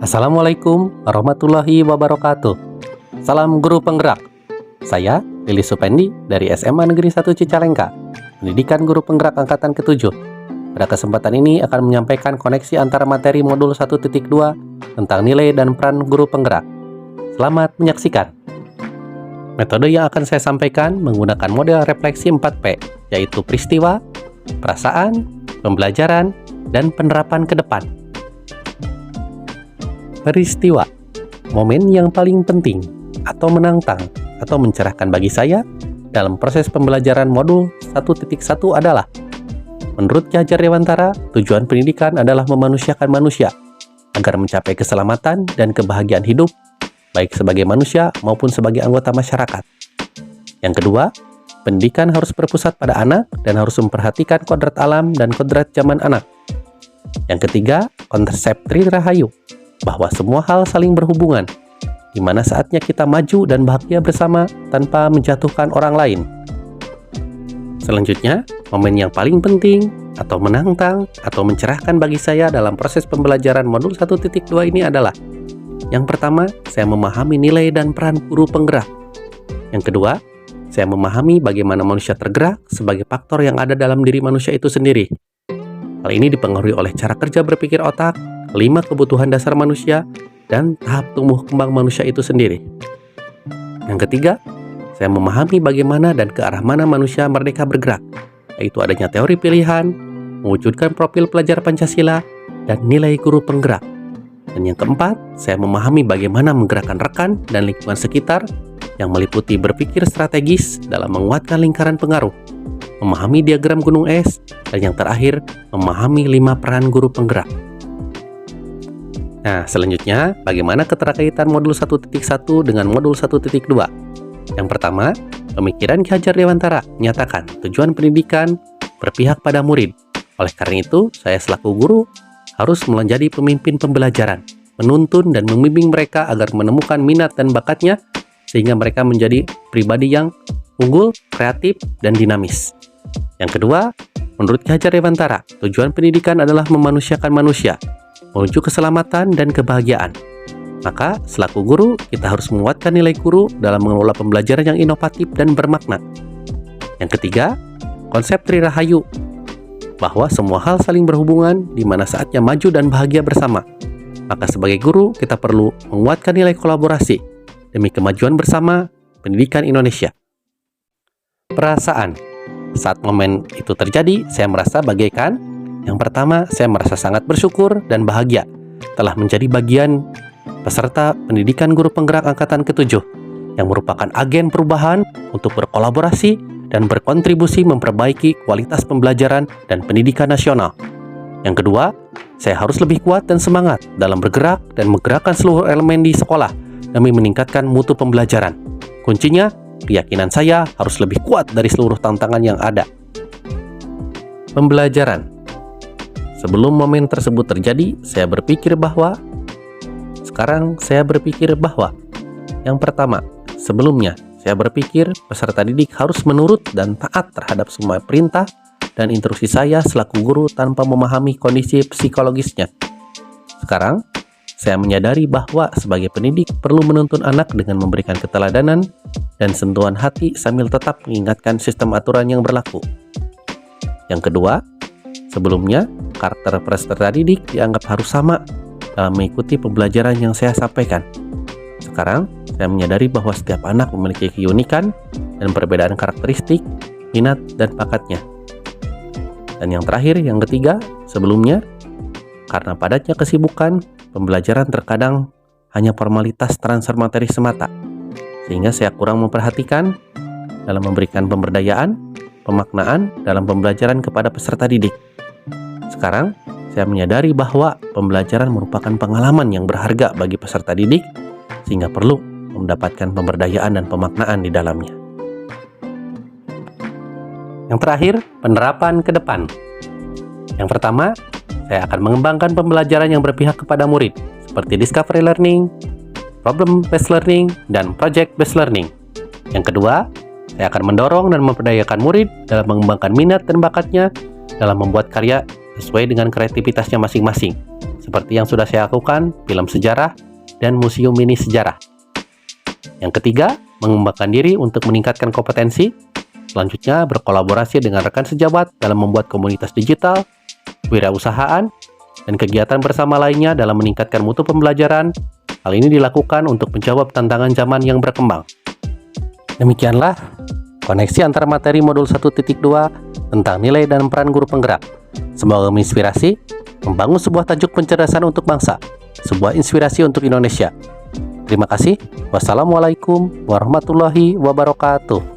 Assalamualaikum warahmatullahi wabarakatuh. Salam guru penggerak. Saya Lili Supendi dari SMA Negeri 1 Cicalengka, pendidikan guru penggerak angkatan ke-7. Pada kesempatan ini akan menyampaikan koneksi antara materi modul 1.2 tentang nilai dan peran guru penggerak. Selamat menyaksikan. Metode yang akan saya sampaikan menggunakan model refleksi 4P, yaitu peristiwa, perasaan, pembelajaran, dan penerapan ke depan. Peristiwa, momen yang paling penting atau menantang atau mencerahkan bagi saya dalam proses pembelajaran modul 1.1 adalah, menurut Ki Hajar Dewantara, tujuan pendidikan adalah memanusiakan manusia agar mencapai keselamatan dan kebahagiaan hidup, baik sebagai manusia maupun sebagai anggota masyarakat. Yang kedua, pendidikan harus berpusat pada anak dan harus memperhatikan kodrat alam dan kodrat zaman anak. Yang ketiga, konsep Tri Rahayu, bahwa semua hal saling berhubungan, di mana saatnya kita maju dan bahagia bersama tanpa menjatuhkan orang lain. Selanjutnya, momen yang paling penting atau menantang atau mencerahkan bagi saya dalam proses pembelajaran modul 1.2 ini adalah, yang pertama, saya memahami nilai dan peran guru penggerak. Yang kedua, saya memahami bagaimana manusia tergerak sebagai faktor yang ada dalam diri manusia itu sendiri. Hal ini dipengaruhi oleh cara kerja berpikir otak, 5 kebutuhan dasar manusia, dan tahap tumbuh kembang manusia itu sendiri. Yang ketiga, saya memahami bagaimana dan ke arah mana manusia merdeka bergerak, yaitu adanya teori pilihan, mewujudkan profil pelajar Pancasila, dan nilai guru penggerak. Dan yang keempat, saya memahami bagaimana menggerakkan rekan dan lingkungan sekitar yang meliputi berpikir strategis dalam menguatkan lingkaran pengaruh, memahami diagram gunung es, dan yang terakhir, memahami 5 peran guru penggerak. Nah, selanjutnya, bagaimana keterkaitan modul 1.1 dengan modul 1.2? Yang pertama, pemikiran Ki Hajar Dewantara menyatakan tujuan pendidikan berpihak pada murid. Oleh karena itu, saya selaku guru harus menjadi pemimpin pembelajaran, menuntun dan membimbing mereka agar menemukan minat dan bakatnya, sehingga mereka menjadi pribadi yang unggul, kreatif, dan dinamis. Yang kedua, menurut Ki Hajar Dewantara, tujuan pendidikan adalah memanusiakan manusia, menuju keselamatan dan kebahagiaan. Maka, selaku guru, kita harus menguatkan nilai guru dalam mengelola pembelajaran yang inovatif dan bermakna. Yang ketiga, konsep Tri Rahayu, bahwa semua hal saling berhubungan, di mana saatnya maju dan bahagia bersama. Maka sebagai guru, kita perlu menguatkan nilai kolaborasi demi kemajuan bersama pendidikan Indonesia. Perasaan. Saat momen itu terjadi, saya merasa bagaikan, yang pertama, saya merasa sangat bersyukur dan bahagia telah menjadi bagian peserta pendidikan guru penggerak angkatan ke-7 yang merupakan agen perubahan untuk berkolaborasi dan berkontribusi memperbaiki kualitas pembelajaran dan pendidikan nasional. Yang kedua, saya harus lebih kuat dan semangat dalam bergerak dan menggerakkan seluruh elemen di sekolah demi meningkatkan mutu pembelajaran. Kuncinya, keyakinan saya harus lebih kuat dari seluruh tantangan yang ada. Pembelajaran. Sebelum momen tersebut terjadi, saya berpikir bahwa yang pertama, sebelumnya saya berpikir peserta didik harus menurut dan taat terhadap semua perintah dan instruksi saya selaku guru tanpa memahami kondisi psikologisnya. Sekarang, saya menyadari bahwa sebagai pendidik perlu menuntun anak dengan memberikan keteladanan dan sentuhan hati sambil tetap mengingatkan sistem aturan yang berlaku. Yang kedua, sebelumnya, karakter peserta didik dianggap harus sama dalam mengikuti pembelajaran yang saya sampaikan. Sekarang, saya menyadari bahwa setiap anak memiliki keunikan dan perbedaan karakteristik, minat, dan bakatnya. Dan yang terakhir, yang ketiga, sebelumnya, karena padatnya kesibukan, pembelajaran terkadang hanya formalitas transfer materi semata, sehingga saya kurang memperhatikan dalam memberikan pemberdayaan, pemaknaan dalam pembelajaran kepada peserta didik. Sekarang, saya menyadari bahwa pembelajaran merupakan pengalaman yang berharga bagi peserta didik, sehingga perlu mendapatkan pemberdayaan dan pemaknaan di dalamnya. Yang terakhir, penerapan ke depan. Yang pertama, saya akan mengembangkan pembelajaran yang berpihak kepada murid, seperti discovery learning, problem based learning, dan project based learning. Yang kedua, saya akan mendorong dan memperdayakan murid dalam mengembangkan minat dan bakatnya dalam membuat karya sesuai dengan kreativitasnya masing-masing, seperti yang sudah saya lakukan, film sejarah, dan museum mini sejarah. Yang ketiga, mengembangkan diri untuk meningkatkan kompetensi. Selanjutnya, berkolaborasi dengan rekan sejabat dalam membuat komunitas digital, wirausahaan, dan kegiatan bersama lainnya dalam meningkatkan mutu pembelajaran. Hal ini dilakukan untuk menjawab tantangan zaman yang berkembang. Demikianlah koneksi antara materi modul 1.2 tentang nilai dan peran guru penggerak. Semoga menginspirasi, membangun sebuah tajuk pencerdasan untuk bangsa, sebuah inspirasi untuk Indonesia. Terima kasih. Wassalamualaikum warahmatullahi wabarakatuh.